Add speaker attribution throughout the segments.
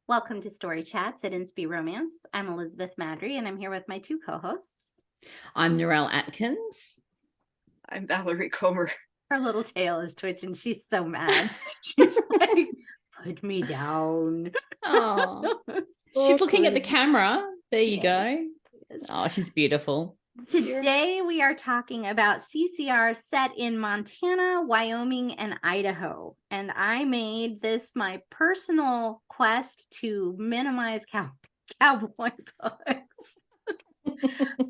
Speaker 1: Welcome to Story Chats at Inspi Romance. I'm Elizabeth Maddrey, and I'm here with my two co-hosts.
Speaker 2: I'm Narelle Atkins.
Speaker 3: I'm Valerie Comer.
Speaker 1: Her little tail is twitching. She's so mad. She's like, put me down.
Speaker 2: Oh, she's looking at the camera. There you go.
Speaker 1: Yes.
Speaker 2: Oh, she's beautiful.
Speaker 1: Today we are talking about CCR set in Montana, Wyoming, and Idaho. And I made this my personal quest to minimize cowboy books.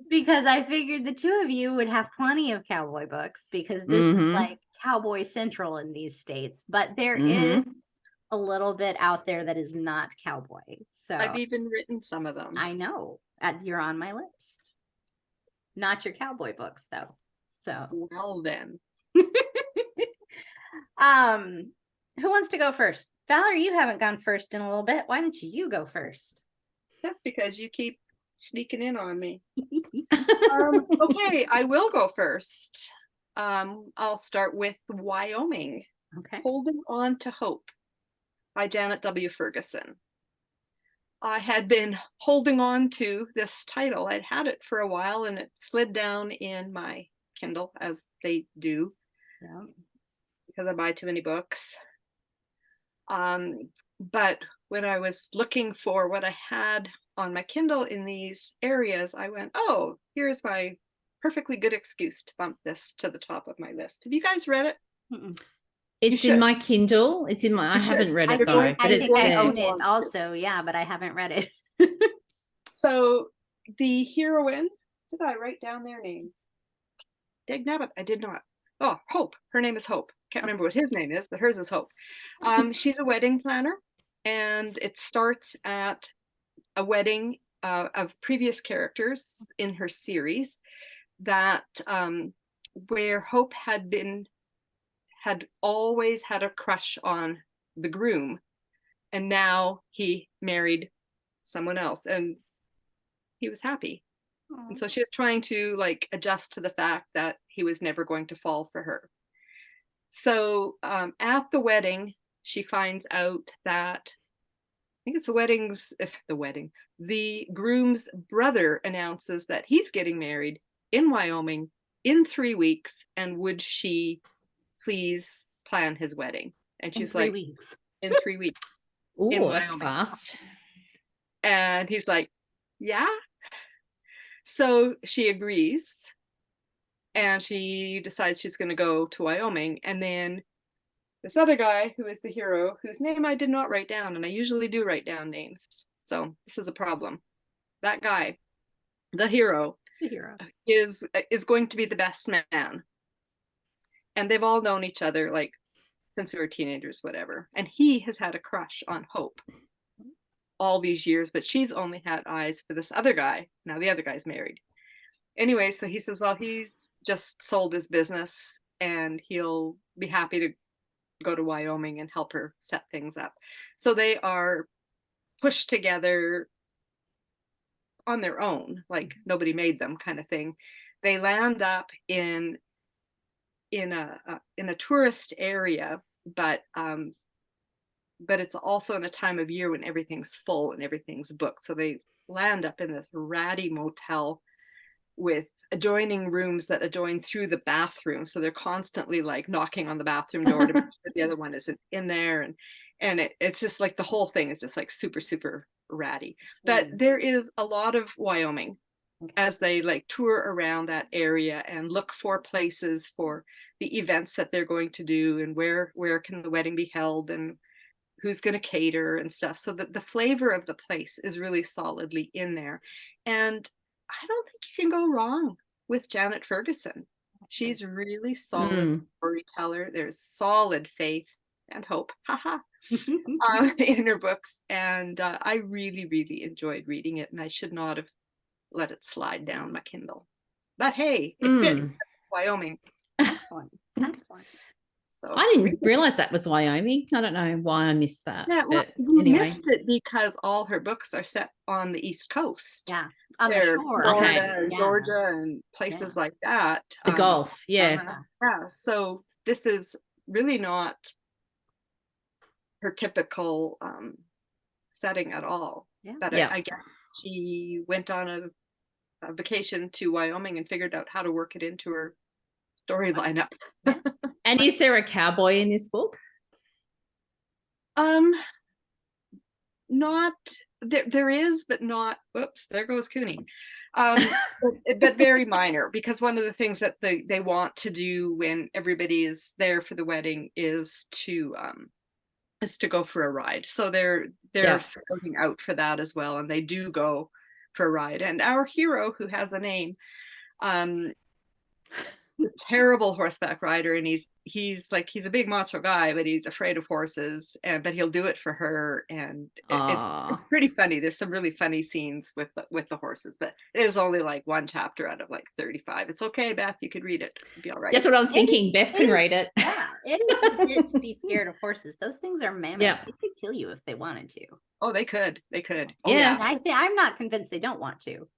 Speaker 1: Because I figured the two of you would have plenty of cowboy books because this is like cowboy central in these states. But there is a little bit out there that is not cowboy. So
Speaker 3: I've even written some of them.
Speaker 1: I know. You're on my list. Not your cowboy books, though. So
Speaker 3: well then.
Speaker 1: Who wants to go first? Valerie, you haven't gone first in a little bit. Why don't you go first?
Speaker 3: That's because you keep sneaking in on me. Okay, I will go first. I'll start with Wyoming.
Speaker 1: Okay.
Speaker 3: Holding On to Hope by Janet W. Ferguson. I had been holding on to this title. I'd had it for a while and it slid down in my Kindle, as they do, because I buy too many books. But when I was looking for what I had on my Kindle in these areas, I went, oh, here's my perfectly good excuse to bump this to the top of my list. Have you guys read it?
Speaker 2: It's in my Kindle. It's in my. I haven't read it though.
Speaker 1: I think I own it also. Yeah, but I haven't read it.
Speaker 3: So the heroine, did I write down their names? Dagnabbit, I did not. Oh, Hope. Her name is Hope. Can't remember what his name is, but hers is Hope. She's a wedding planner, and it starts at a wedding of previous characters in her series that where Hope had always had a crush on the groom, and now he married someone else and he was happy. And so she was trying to like adjust to the fact that he was never going to fall for her. So at the wedding, she finds out that I think it's the groom's brother announces that he's getting married in Wyoming in 3 weeks, and would she please plan his wedding? And she's like, in 3 weeks.
Speaker 2: Oh, that's fast.
Speaker 3: And he's like, yeah. So she agrees, and she decides she's going to go to Wyoming. And then this other guy, who is the hero, whose name I did not write down, and I usually do write down names, so this is a problem. That guy, the hero, is going to be the best man. And they've all known each other like since they were teenagers, whatever. And he has had a crush on Hope all these years, but she's only had eyes for this other guy. Now the other guy's married. Anyway, so he says, well, he's just sold his business and he'll be happy to go to Wyoming and help her set things up. So they are pushed together on their own, like nobody made them kind of thing. They land up in a tourist area, but it's also in a time of year when everything's full and everything's booked. So they land up in this ratty motel with adjoining rooms that adjoin through the bathroom. So they're constantly like knocking on the bathroom door to make sure the other one isn't in there. And it's just like the whole thing is just like super, super ratty. But there is a lot of Wyoming as they like tour around that area and look for places for the events that they're going to do, and where can the wedding be held, and who's going to cater and stuff. So that the flavor of the place is really solidly in there. And I don't think you can go wrong with Janet Ferguson. She's really solid storyteller. There's solid faith and hope in her books. And I really, really enjoyed reading it. And I should not have let it slide down my Kindle. But hey, it fit. It's Wyoming.
Speaker 1: Excellent.
Speaker 3: So
Speaker 2: I didn't realize that was Wyoming. I don't know why I missed that.
Speaker 3: Yeah, well, you missed it because all her books are set on the East Coast.
Speaker 1: Yeah, on the shore.
Speaker 3: Florida and Georgia and places like that.
Speaker 2: The Gulf, yeah.
Speaker 3: So this is really not her typical setting at all.
Speaker 1: Yeah.
Speaker 3: But I guess she went on a vacation to Wyoming and figured out how to work it into her story lineup.
Speaker 2: And is there a cowboy in this book?
Speaker 3: Not there is, but not. Whoops, there goes Cooney. But very minor, because one of the things that they want to do when everybody is there for the wedding is to go for a ride. So they're scouting out for that as well, and they do go for a ride. And our hero, who has a name, a terrible horseback rider, and he's a big macho guy, but he's afraid of horses, but he'll do it for her, and it's pretty funny. There's some really funny scenes with the horses, but it is only like one chapter out of like 35. It's okay, Beth, you could read it. It'd be all right.
Speaker 2: That's what I was thinking. Beth can read it.
Speaker 1: Yeah, it is legit to be scared of horses. Those things are mammoth.
Speaker 2: Yeah.
Speaker 1: They could kill you if they wanted to.
Speaker 3: Oh, they could. Oh,
Speaker 2: Yeah.
Speaker 1: I'm not convinced they don't want to.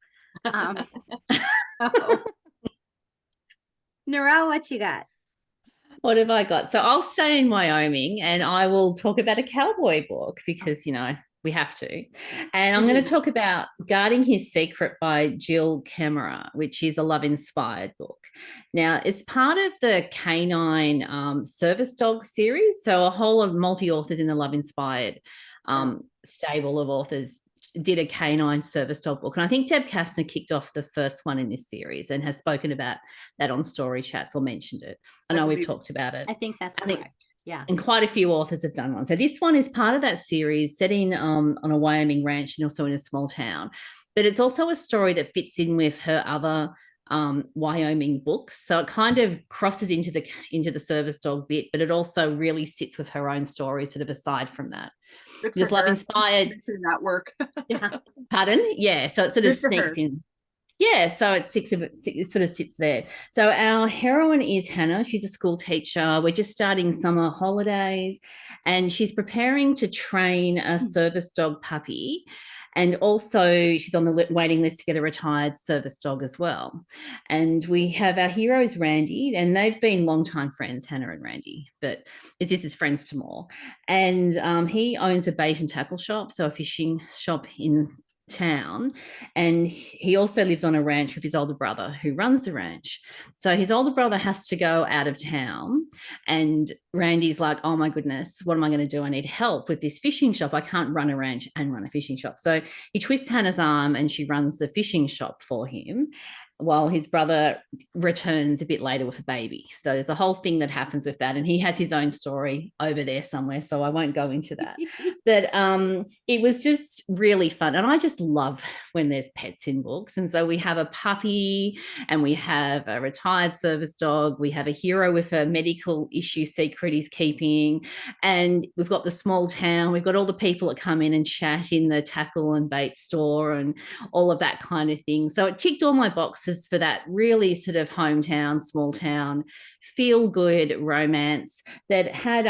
Speaker 1: Narelle, what you got?
Speaker 2: What have I got? So I'll stay in Wyoming and I will talk about a cowboy book because, we have to. And I'm going to talk about Guarding His Secret by Jill Kemerer, which is a love-inspired book. Now, it's part of the Canine Service Dog series. So a whole of multi-authors in the love-inspired stable of authors did a canine service dog book. And I think Deb Kastner kicked off the first one in this series and has spoken about that on Story Chats or mentioned it. I know we've talked about it.
Speaker 1: I think that's correct. Yeah.
Speaker 2: And quite a few authors have done one. So this one is part of that series set in on a Wyoming ranch and also in a small town. But it's also a story that fits in with her other Wyoming books. So it kind of crosses into the service dog bit, but it also really sits with her own story sort of aside from that. Because love inspired
Speaker 3: that work.
Speaker 1: Yeah.
Speaker 2: Pardon? Yeah. So it sort of sneaks in. Yeah, so it sort of sits there. So our heroine is Hannah. She's a school teacher. We're just starting summer holidays, and she's preparing to train a service dog puppy. And also she's on the waiting list to get a retired service dog as well. And we have our heroes, Randy, and they've been longtime friends, Hannah and Randy, but this is friends to more. And he owns a bait and tackle shop, so a fishing shop in town, and he also lives on a ranch with his older brother who runs the ranch. So his older brother has to go out of town, and Randy's like, oh my goodness, what am I going to do? I need help with this fishing shop. I can't run a ranch and run a fishing shop. So he twists Hannah's arm and she runs the fishing shop for him while his brother returns a bit later with a baby. So there's a whole thing that happens with that. And he has his own story over there somewhere, so I won't go into that. But it was just really fun. And I just love when there's pets in books. And so we have a puppy and we have a retired service dog. We have a hero with a medical issue secret he's keeping. And we've got the small town. We've got all the people that come in and chat in the tackle and bait store and all of that kind of thing. So it ticked all my boxes for that really sort of hometown, small town, feel good romance that had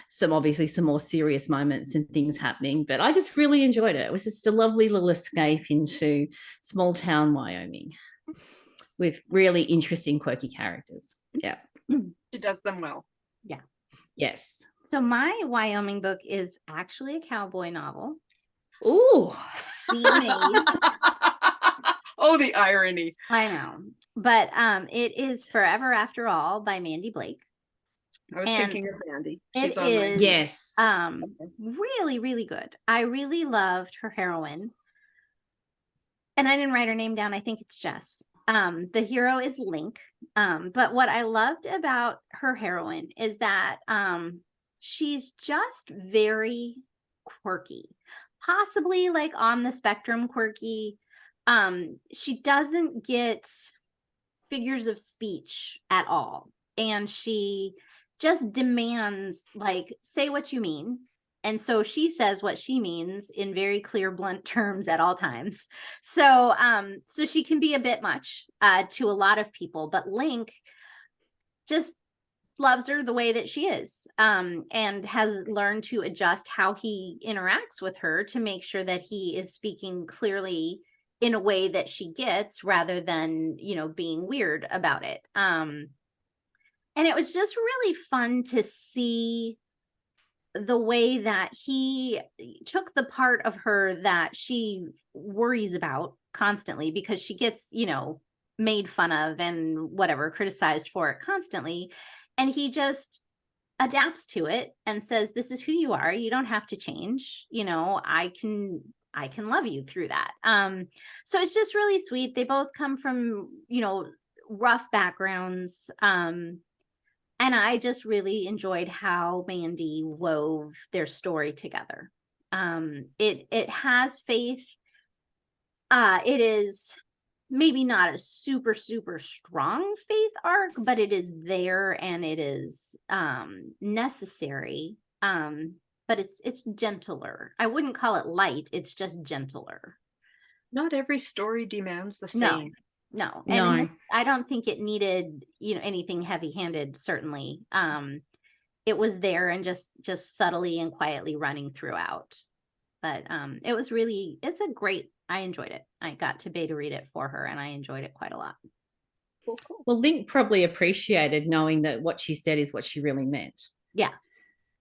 Speaker 2: some more serious moments and things happening. But I just really enjoyed it. It was just a lovely little escape into small town Wyoming with really interesting, quirky characters. Yeah.
Speaker 3: She does them well.
Speaker 1: Yeah.
Speaker 2: Yes.
Speaker 1: So my Wyoming book is actually a cowboy novel.
Speaker 2: Ooh.
Speaker 3: Oh, the irony.
Speaker 1: I know. But it is Forever After All by Mandi Blake.
Speaker 3: I was thinking of Mandi.
Speaker 1: She's on my
Speaker 2: yes.
Speaker 1: Really, really good. I really loved her heroine. And I didn't write her name down. I think it's Jess. The hero is Link. But what I loved about her heroine is that she's just very quirky, possibly like on the spectrum quirky. She doesn't get figures of speech at all. And she just demands, like, say what you mean. And so she says what she means in very clear, blunt terms at all times. So, so she can be a bit much to a lot of people, but Link just loves her the way that she is, and has learned to adjust how he interacts with her to make sure that he is speaking clearly in a way that she gets, rather than, being weird about it. And it was just really fun to see the way that he took the part of her that she worries about constantly because she gets, made fun of and whatever, criticized for it constantly. And he just adapts to it and says, this is who you are. You don't have to change. I can love you through that. So it's just really sweet. They both come from, rough backgrounds. And I just really enjoyed how Mandi wove their story together. It has faith. It is maybe not a super, super strong faith arc, but it is there and it is necessary. But it's gentler. I wouldn't call it light. It's just gentler.
Speaker 3: Not every story demands the
Speaker 1: No.
Speaker 3: same.
Speaker 1: No. And this, I don't think it needed, anything heavy-handed, certainly. It was there and just subtly and quietly running throughout. But it's a great, I enjoyed it. I got to beta read it for her and I enjoyed it quite a lot.
Speaker 3: Cool.
Speaker 2: Well, Link probably appreciated knowing that what she said is what she really meant.
Speaker 1: Yeah.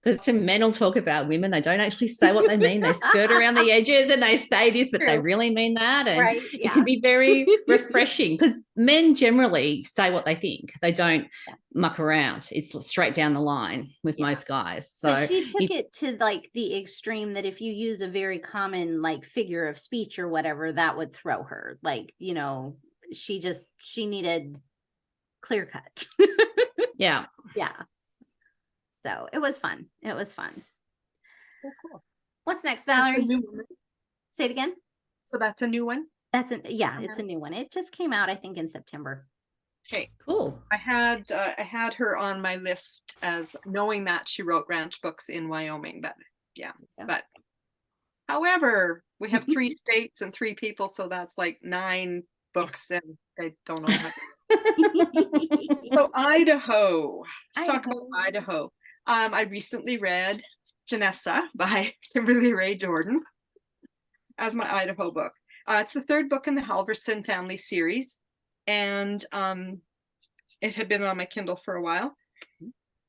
Speaker 2: Because men will talk about women, they don't actually say what they mean. They skirt around the edges and they say this, but they really mean that. And it can be very refreshing because men generally say what they think. They don't muck around. It's straight down the line with most guys. So
Speaker 1: but she took it to like the extreme that if you use a very common like figure of speech or whatever, that would throw her. Like, she needed clear cut.
Speaker 2: Yeah.
Speaker 1: So it was fun.
Speaker 3: Cool.
Speaker 1: What's next, Valerie?
Speaker 3: That's a new one.
Speaker 1: Say it again.
Speaker 3: So that's a new one?
Speaker 1: It's a new one. It just came out, I think, in September.
Speaker 3: Okay,
Speaker 2: cool.
Speaker 3: I had her on my list as knowing that she wrote ranch books in Wyoming, but but however, we have 3 states and 3 people, so that's like 9 books, and I don't know how. So Idaho. Let's talk about Idaho. I recently read Janessa by Kimberly Ray Jordan as my Idaho book. It's the 3rd book in the Halverson family series, and it had been on my Kindle for a while.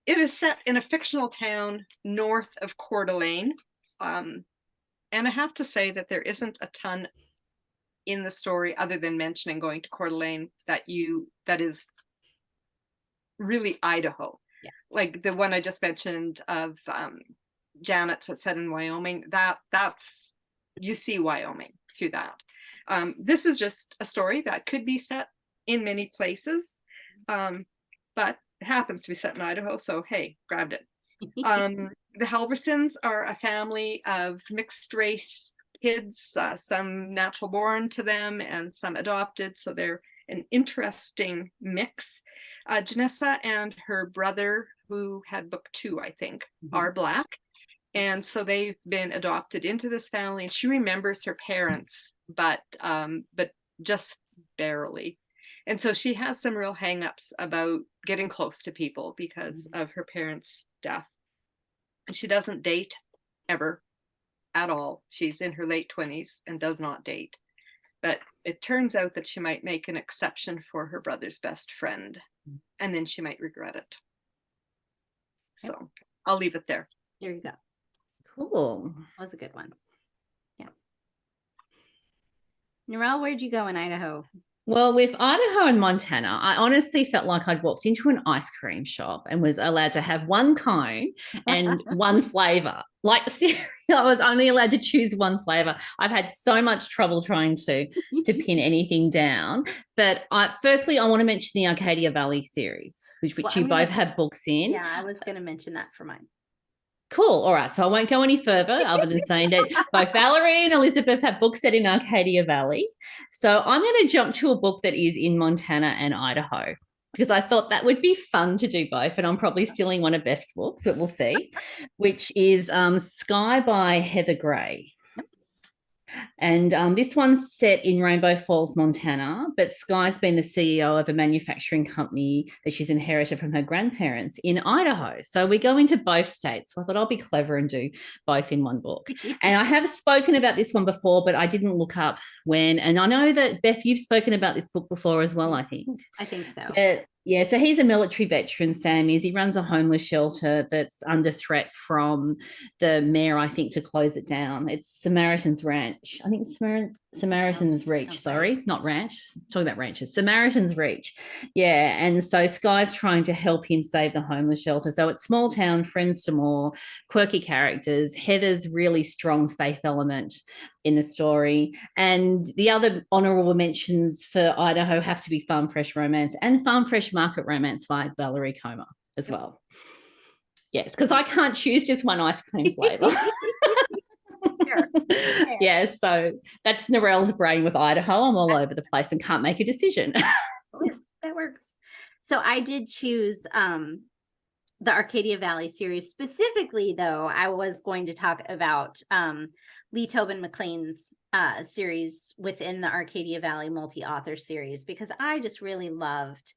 Speaker 3: It is set in a fictional town north of Coeur d'Alene, and I have to say that there isn't a ton in the story other than mentioning going to Coeur d'Alene that is really Idaho. Like the one I just mentioned of Janet's that's set in Wyoming, that's you see Wyoming through that. This is just a story that could be set in many places, but it happens to be set in Idaho, so hey, grabbed it. The Halversons are a family of mixed race kids, some natural born to them and some adopted, so they're an interesting mix. Janessa and her brother, who had book 2, I think, are Black, and so they've been adopted into this family, and she remembers her parents, but just barely. And so she has some real hang-ups about getting close to people because of her parents' death. And she doesn't date ever at all. She's in her late 20s and does not date. But it turns out that she might make an exception for her brother's best friend, and then she might regret it. So I'll leave it there.
Speaker 1: There you go.
Speaker 2: Cool.
Speaker 1: That was a good one. Yeah. Narelle, where'd you go in Idaho?
Speaker 2: Well, with Idaho and Montana, I honestly felt like I'd walked into an ice cream shop and was allowed to have one cone and one flavor. Like, seriously, I was only allowed to choose one flavor. I've had so much trouble trying to pin anything down. But firstly, I want to mention the Arcadia Valley series, which you both have books in.
Speaker 1: Yeah, I was going to mention that for mine.
Speaker 2: Cool. All right. So I won't go any further other than saying that both Valerie and Elizabeth have books set in Arcadia Valley. So I'm going to jump to a book that is in Montana and Idaho because I thought that would be fun to do both. And I'm probably stealing one of Beth's books, but we'll see, which is Skye by Heather Gray. And this one's set in Rainbow Falls, Montana, but Skye's been the CEO of a manufacturing company that she's inherited from her grandparents in Idaho. So we go into both states. So I thought I'll be clever and do both in one book. And I have spoken about this one before, but I didn't look up when. And I know that, Beth, you've spoken about this book before as well, I think.
Speaker 1: I think so.
Speaker 2: Yeah, so he's a military veteran, Sam is. He runs a homeless shelter that's under threat from the mayor, I think, to close it down. It's Samaritan's Ranch. I think it's Samaritan's Reach, sorry, not ranch. I'm talking about ranches. Samaritan's Reach. Yeah, and so Skye's trying to help him save the homeless shelter. So it's small town, friends to more, quirky characters. Heather's really strong faith element in the story. And the other honourable mentions for Idaho have to be Farm Fresh Romance and Farm Fresh Market Romance by Valerie Comer as well. Yes, because I can't choose just one ice cream flavour.
Speaker 1: Sure.
Speaker 2: Yeah, so that's Narelle's brain with Idaho. I'm all over the place and can't make a decision.
Speaker 1: That works. So I did choose the Arcadia Valley series. Specifically, though, I was going to talk about Lee Tobin McClain's series within the Arcadia Valley multi-author series, because I just really loved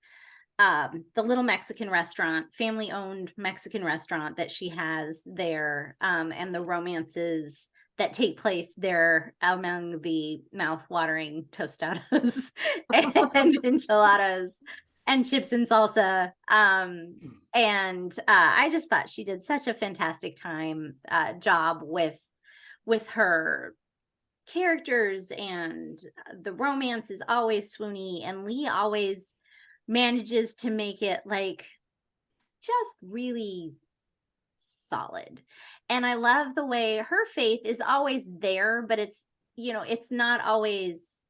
Speaker 1: the little Mexican restaurant, family-owned Mexican restaurant that she has there, and the romances that take place there among the mouth-watering tostadas and enchiladas and chips and salsa. And I just thought she did such a fantastic job with her characters, and the romance is always swoony, and Lee always manages to make it like just really solid. And I love the way her faith is always there, but it's, it's not always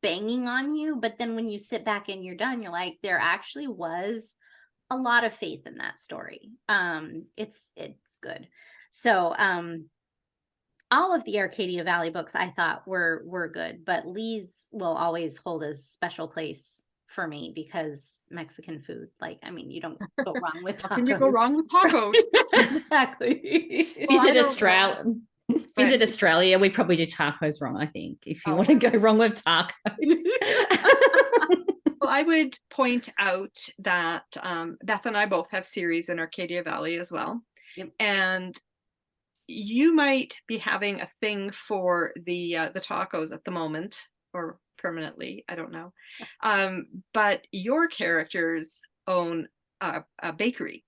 Speaker 1: banging on you. But then when you sit back and you're done, you're like, there actually was a lot of faith in that story. It's good. So all of the Arcadia Valley books I thought were good, but Lee's will always hold a special place for me because Mexican food, you don't go wrong with tacos.
Speaker 3: How can you go wrong with tacos?
Speaker 1: Exactly.
Speaker 2: Visit Australia. We probably do tacos wrong, I think, if you want to go wrong with tacos.
Speaker 3: Well, I would point out that Beth and I both have series in Arcadia Valley as well.
Speaker 1: Yep.
Speaker 3: And you might be having a thing for the tacos at the moment, or permanently, I don't know. But your characters own a bakery.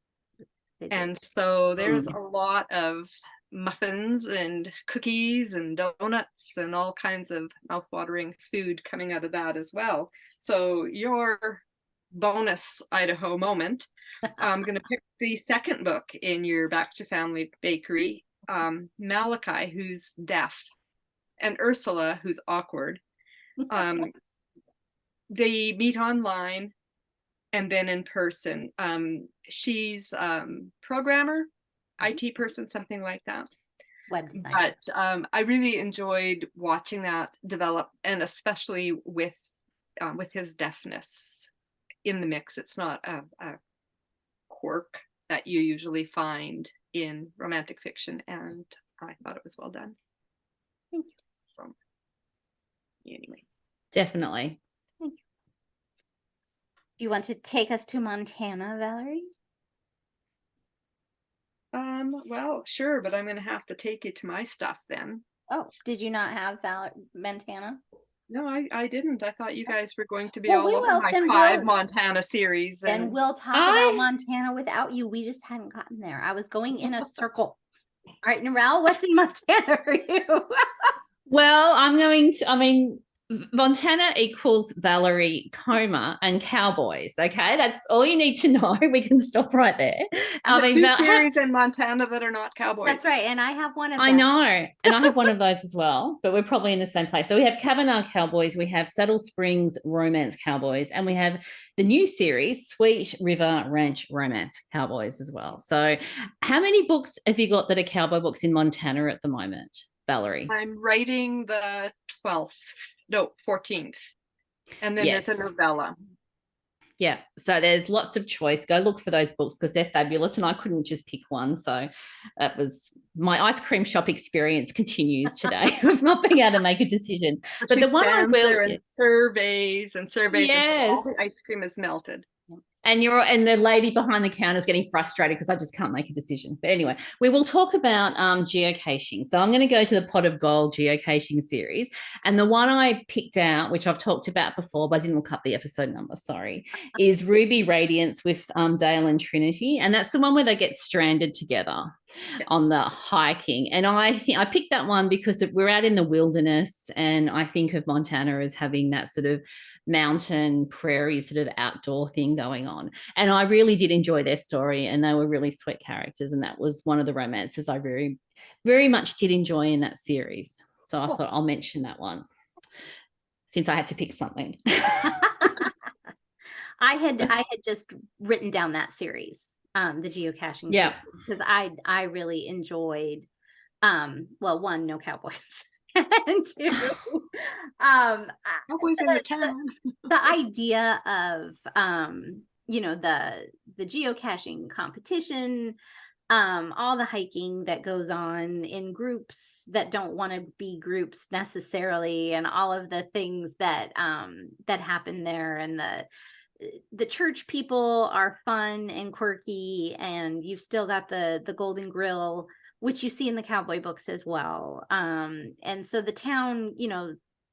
Speaker 3: And so there's a lot of muffins and cookies and donuts and all kinds of mouth-watering food coming out of that as well. So your bonus Idaho moment, I'm going to pick the second book in your Baxter Family Bakery, Malachi, who's deaf, and Ursula, who's awkward. They meet online and then in person. She's programmer, IT person, something like that.
Speaker 1: Web design.
Speaker 3: But I really enjoyed watching that develop, and especially with his deafness in the mix. It's not a quirk that you usually find in romantic fiction, and I thought it was well done.
Speaker 1: Thank you.
Speaker 3: So, anyway.
Speaker 2: Definitely.
Speaker 1: Thank you. Do you want to take us to Montana, Valerie?
Speaker 3: Well, sure, but I'm going to have to take you to my stuff then.
Speaker 1: Oh, did you not have Montana?
Speaker 3: No, I didn't. I thought you guys were going to be all over my five Montana series.
Speaker 1: And we'll talk about Montana without you. We just hadn't gotten there. I was going in a circle. All right, Narelle, what's in Montana for you?
Speaker 2: Well, Montana equals Valerie Comer and Cowboys. Okay, that's all you need to know. We can stop right there.
Speaker 3: Two series in Montana that are not Cowboys.
Speaker 1: That's right, and I have one of them.
Speaker 2: I know, and I have one of those as well. But we're probably in the same place. So we have Kavanaugh Cowboys, we have Saddle Springs Romance Cowboys, and we have the new series Sweet River Ranch Romance Cowboys as well. So, how many books have you got that are cowboy books in Montana at the moment, Valerie?
Speaker 3: I'm writing the 14th. And then there's a novella.
Speaker 2: Yeah. So there's lots of choice. Go look for those books because they're fabulous. And I couldn't just pick one. So that was my ice cream shop experience continues today of not being able to make a decision.
Speaker 3: But the one I will surveys until all the ice cream is melted.
Speaker 2: And the lady behind the counter is getting frustrated because I just can't make a decision. But anyway, we will talk about geocaching. So I'm going to go to the Pot of Gold geocaching series. And the one I picked out, which I've talked about before, but I didn't look up the episode number, sorry, is Ruby Radiance with Dale and Trinity. And that's the one where they get stranded together on the hiking. And I picked that one because we're out in the wilderness, and I think of Montana as having that sort of mountain prairie sort of outdoor thing going on. And I really did enjoy their story, and they were really sweet characters, and that was one of the romances I very, very much did enjoy in that series. So I thought I'll mention that one since I had to pick something.
Speaker 1: I had just written down that series, the geocaching series, because I really enjoyed one, no cowboys. And two,
Speaker 3: cowboys in the town.
Speaker 1: The idea of the geocaching competition, all the hiking that goes on in groups that don't want to be groups necessarily, and all of the things that happen there, and the church people are fun and quirky, and you've still got the Golden Grill, which you see in the cowboy books as well. And so the town,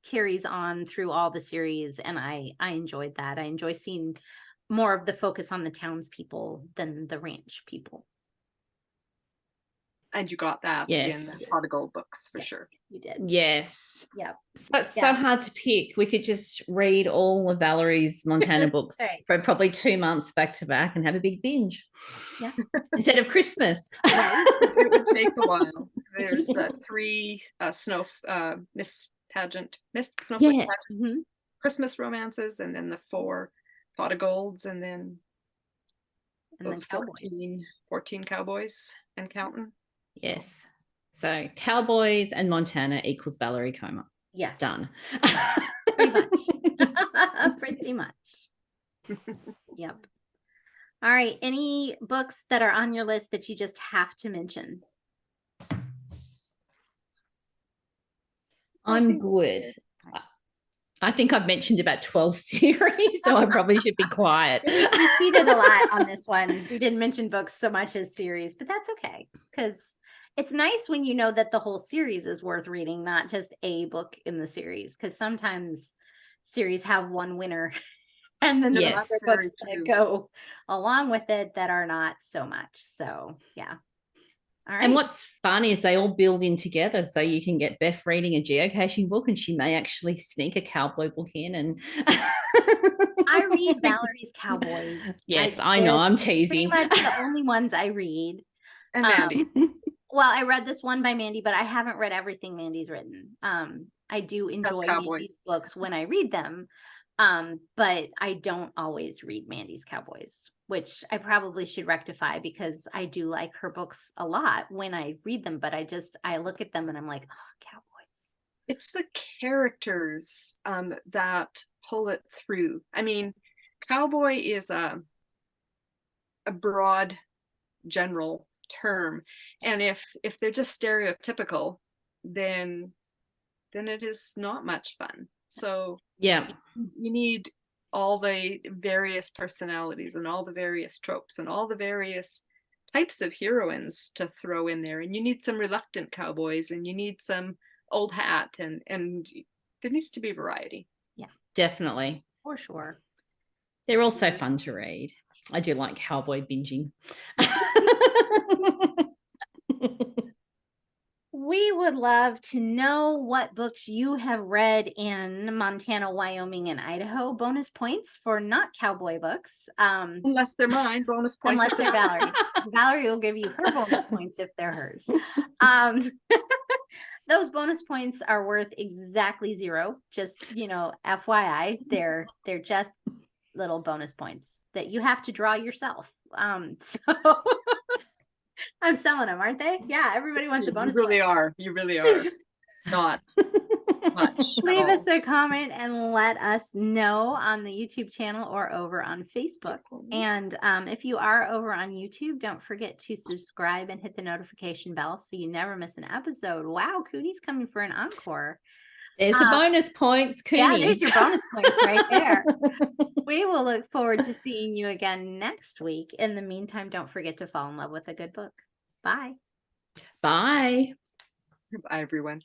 Speaker 1: carries on through all the series, and I enjoyed that. I enjoy seeing more of the focus on the townspeople than the ranch people.
Speaker 3: And you got that in the Pot of Gold books for sure.
Speaker 1: You did.
Speaker 2: Yes.
Speaker 1: Yeah.
Speaker 2: So it's so hard to pick. We could just read all of Valerie's Montana books for probably 2 months back to back and have a big binge.
Speaker 1: Yeah.
Speaker 2: Instead of Christmas.
Speaker 3: It would take a while. There's 3 Miss Snowflake pageant, Christmas romances, and then the 4 Pot of Golds, and then those 14 cowboys and counting.
Speaker 2: Yes. So cowboys and Montana equals Valerie Coma.
Speaker 1: Yes.
Speaker 2: Done.
Speaker 1: Pretty much. Pretty much. Yep. All right. Any books that are on your list that you just have to mention?
Speaker 2: I'm good. I think I've mentioned about 12 series, so I probably should be quiet.
Speaker 1: We did a lot on this one. We didn't mention books so much as series, but that's okay, because it's nice when you know that the whole series is worth reading, not just a book in the series, because sometimes series have one winner and then the other books that go along with it that are not so much. So, yeah. All right.
Speaker 2: And what's fun is they all build in together. So you can get Beth reading a geocaching book, and she may actually sneak a cowboy book in. And
Speaker 1: I read Valerie's Cowboys.
Speaker 2: Yes, I know. I'm teasing.
Speaker 1: Pretty much the only ones I read.
Speaker 3: And Mandi.
Speaker 1: Well, I read this one by Mandi, but I haven't read everything Mandi's written. I do enjoy Mandi's books when I read them. But I don't always read Mandi's Cowboys, which I probably should rectify, because I do like her books a lot when I read them, but I look at them and I'm like, oh, Cowboys.
Speaker 3: It's the characters that pull it through. I mean, cowboy is a broad general term, and if they're just stereotypical, then it is not much fun. So
Speaker 2: yeah,
Speaker 3: you need all the various personalities and all the various tropes and all the various types of heroines to throw in there, and you need some reluctant cowboys, and you need some old hat, and there needs to be variety.
Speaker 1: Yeah,
Speaker 2: definitely,
Speaker 1: for sure.
Speaker 2: They're also fun to read. I do like cowboy binging.
Speaker 1: We would love to know what books you have read in Montana, Wyoming, and Idaho. Bonus points for not cowboy books.
Speaker 3: Unless they're mine, bonus points.
Speaker 1: Unless they're Valerie's. Valerie will give you her bonus points if they're hers. Those bonus points are worth exactly 0. Just, FYI, they're just little bonus points that you have to draw yourself. So I'm selling them, aren't they? Yeah, everybody wants a bonus.
Speaker 3: You really are. You really are. Not much.
Speaker 1: Leave us a comment and let us know on the YouTube channel or over on Facebook. And if you are over on YouTube, don't forget to subscribe and hit the notification bell so you never miss an episode. Wow, Cootie's coming for an encore.
Speaker 2: There's the bonus points, Cooney.
Speaker 1: Yeah, there's your bonus points right there. We will look forward to seeing you again next week. In the meantime, don't forget to fall in love with a good book. Bye.
Speaker 2: Bye.
Speaker 3: Bye, everyone.